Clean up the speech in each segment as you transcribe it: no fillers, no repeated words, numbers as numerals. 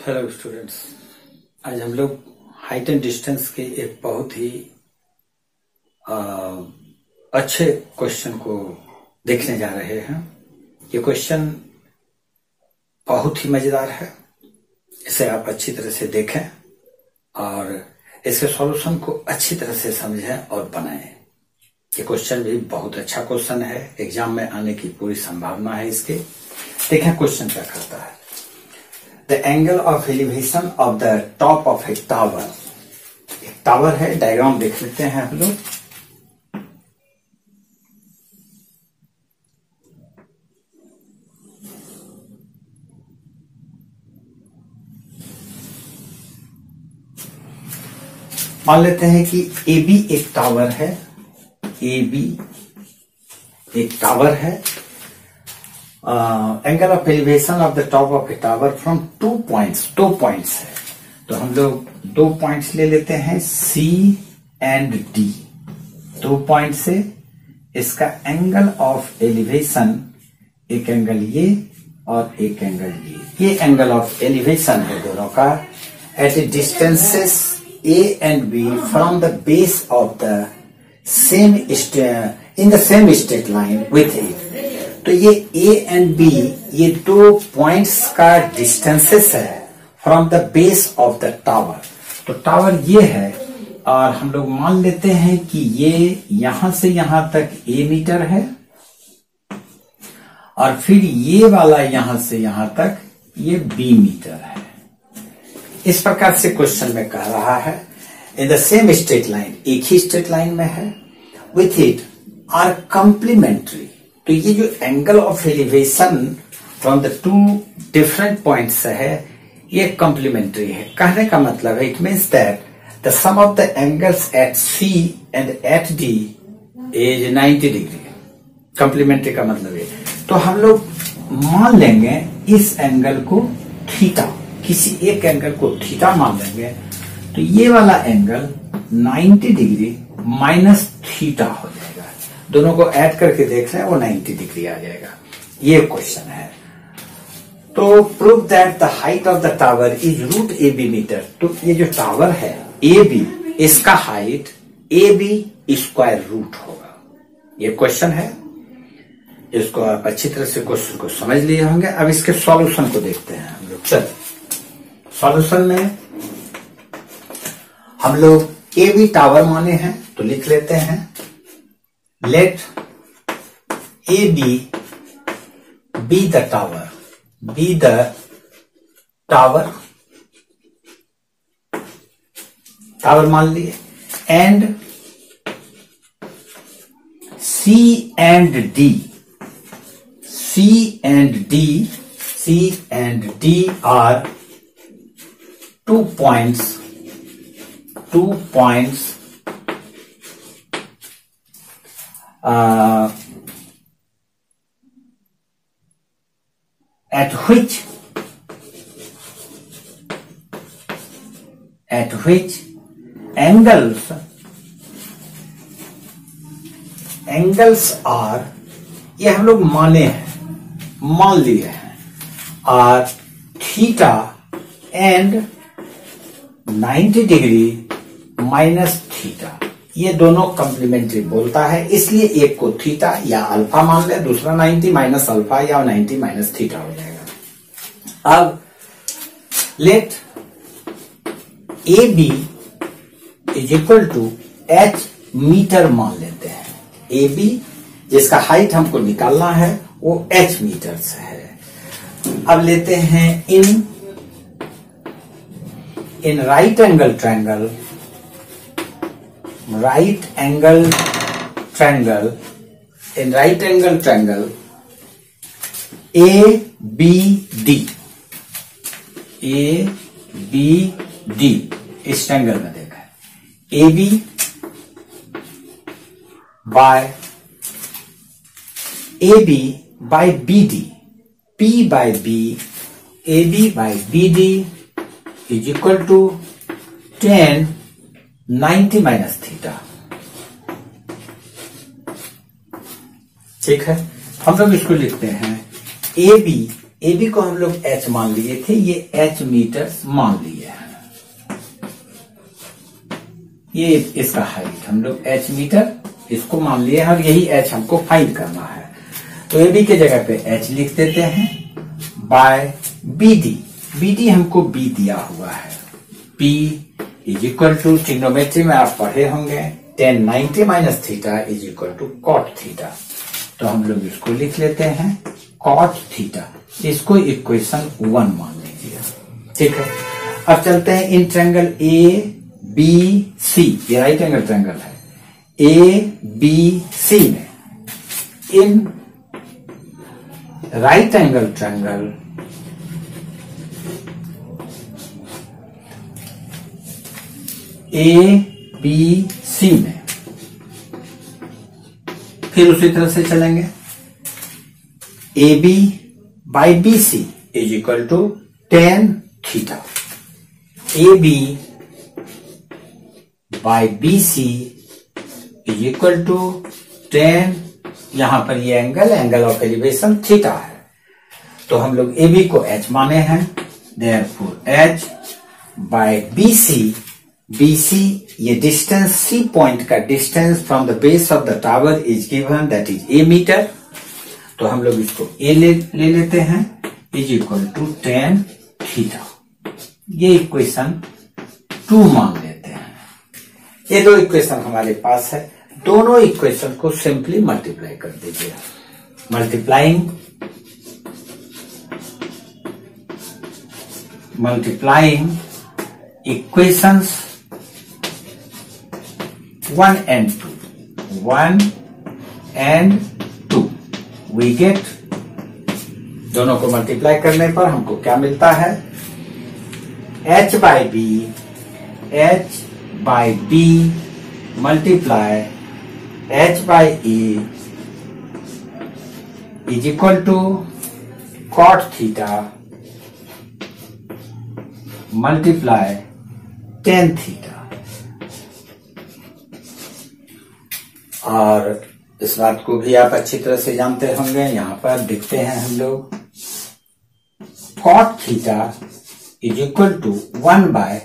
Hello students, आज हम लोग हाइट एंड डिस्टेंस के एक बहुत ही अच्छे क्वेश्चन को देखने जा रहे हैं। ये क्वेश्चन बहुत ही मजेदार है, इसे आप अच्छी तरह से देखें और इसके सॉल्यूशन को अच्छी तरह से समझें और बनाएं। ये क्वेश्चन भी बहुत अच्छा क्वेश्चन है, एग्जाम में आने की पूरी संभावना है इसके। देखें क्वेश्चन क्या करता है। The angle of elevation of the top of a tower। एक टावर है, डायग्राम देख लेते हैं हम लोग। मान लेते हैं कि AB एक टावर है, AB एक टावर है। Angle of elevation of the top of A tower from दो पॉइंट्स है, तो हम लोग 2 पॉइंट्स ले लेते हैं C एंड D। 2 पॉइंट से इसका एंगल ऑफ एलिवेशन, एक एंगल ये और एक एंगल ये एंगल ऑफ एलिवेशन है दोनों का at a distances A and B from the base of the same in the same straight line with it. तो ये A एंड B ये 2 पॉइंट्स का डिस्टेंसेस है from the base of the tower. तो tower ये है और हम लोग मान लेते हैं कि ये यहां से यहां तक A मीटर है और फिर ये वाला यहां से यहां तक ये B मीटर है। इस प्रकार से क्वेश्चन में कह रहा है इन द सेम स्ट्रेट लाइन, एक ही स्ट्रेट लाइन में है, विथ इट आर कंप्लीमेंट्री। तो ये जो angle of elevation from the 2 different points है, ये कंप्लीमेंट्री है। कहने का मतलब है, it means that the sum of the angles at C and at D is 90 degree. Complementary का मतलब है, तो हम लोग मान लेंगे इस एंगल को थीटा, किसी एक एंगल को थीटा मान लेंगे, तो ये वाला एंगल 90 डिग्री माइनस थीटा हो जाएगा। दोनों को ऐड करके देख रहे हैं, वो 90 डिग्री आ जाएगा। ये क्वेश्चन है। तो prove that the height of the tower is root AB metre. तो ये जो टावर है AB, इसका हाइट AB स्क्वायर रूट होगा। ये क्वेश्चन है, इसको आप अच्छी तरह से क्वेश्चन को समझ लिए होंगे। अब इसके सॉल्यूशन को देखते हैं हम लोग। चल, सॉल्यूशन में हम लोग AB टावर माने हैं, तो लिख लेते हैं let AB be the tower, be the tower, tower मान लिए, and C and D are 2 points at which angles are, ये हम लोग मान लिए हैं, are theta and 90 degree minus theta. ये दोनों कंप्लीमेंट्री बोलता है, इसलिए एक को थीटा या अल्फा मान ले, दूसरा 90 माइनस अल्फा या 90 माइनस थीटा हो जाएगा। अब let AB is equal to H metre मान लेते हैं। AB जिसका हाइट हमको निकालना है वो H मीटर से है। अब लेते हैं इन right angle triangle in right angle triangle ABD, इस ट्रायंगल में देखा है AB by BD, P by B, AB by BD is equal to 10 90 minus theta. ठीक है, हम लोग इसको लिखते हैं AB ए बी को हम लोग h मान लिए थे, ये h मीटर मान लिए हैं। ये इसका हाइट हम लोग h मीटर इसको मान लिए हैं और यही h हमको फाइंड करना है। तो ए बी के जगह पे h लिख देते हैं by B D. B D हमको b दिया हुआ है। P is equal to, trigonometry में आप पढ़े होंगे, tan 90 minus theta is equal to cot theta. तो हम लोग इसको लिख लेते हैं कॉट थीटा। इसको इक्वेशन 1 मान लीजिए। ठीक है, अब चलते हैं in triangle A B C, ये राइट एंगल ट्रायंगल है, ए बी सी में in right angle triangle A B C में फिर उसी तरह से चलेंगे। A B by B C is equal to tan theta. A B by B C is equal to tan, यहां पर ये एंगल ऑफ एलिवेशन थीटा है। तो हम लोग ए बी को h माने हैं, therefore h by B C, B C ये डिस्टेंस, सी पॉइंट का distance from the base of the tower is given, that is A metre. तो हम लोग इसको ए ले लेते हैं is equal to tan theta. ये इक्वेशन 2 मान लेते हैं। ये दो इक्वेशन हमारे पास है, दोनों इक्वेशन को सिंपली मल्टीप्लाई कर दीजिए। Multiplying equations 1 and 2 we get, दोनों को मल्टीप्लाई करने पर हमको क्या मिलता है, h by B multiply h by A is equal to cot theta multiply tan theta. और इस बात को भी आप अच्छी तरह से जानते होंगे, यहां पर दिखते हैं हम लोग, cot theta is equal to 1 by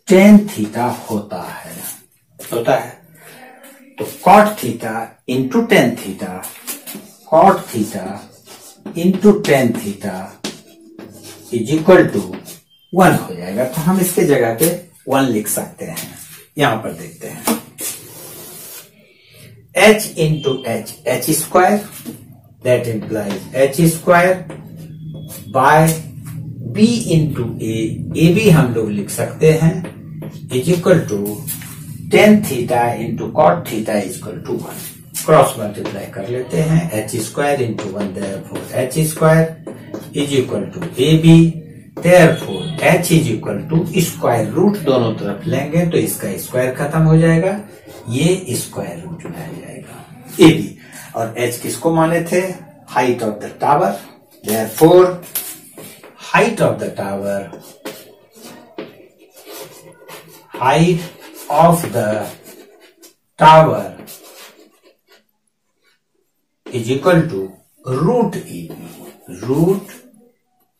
tan theta होता है। तो cot theta into tan theta, cot theta into tan theta is equal to 1 हो जाएगा। तो हम इसके जगह पे 1 लिख सकते हैं। यहां पर देखते हैं h into h square, that implies h square by b into A B हम लोग लिख सकते हैं is equal to tan theta into cot theta is equal to 1। Cross multiply कर लेते हैं, h square into 1, therefore h square is equal to A B, therefore h is equal to square root, दोनों तरफ लेंगे तो इसका square खत्म हो जाएगा, ये स्क्वायर रूट में आ जाएगा ए बी। और h किसको माने थे, height of the tower, therefore height of the tower, height of the tower is equal to root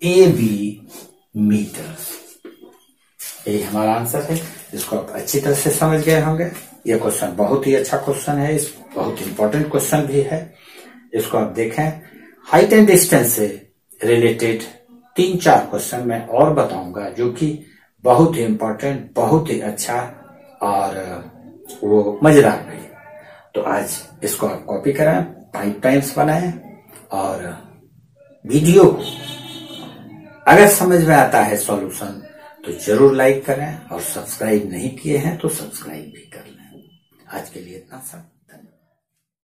A B metres. यही हमारा आंसर है। इसको आप अच्छी तरह से समझ गए होंगे। यह क्वेश्चन बहुत ही अच्छा क्वेश्चन है, बहुत इंपॉर्टेंट क्वेश्चन भी है। इसको आप देखें। हाइट एंड डिस्टेंस से रिलेटेड 3-4 क्वेश्चन मैं और बताऊंगा जो कि बहुत ही इंपॉर्टेंट, बहुत ही अच्छा और वो मजेदार भी। तो आज इसको आप कॉपी कराएं, 5 टाइम्स बनाएं और वीडियो को अगर समझ में आता है सॉल्यूशन तो जरूर लाइक करें और सब्सक्राइब नहीं किए हैं तो सब्सक्राइब भी कर लें। आज के लिए इतना सा।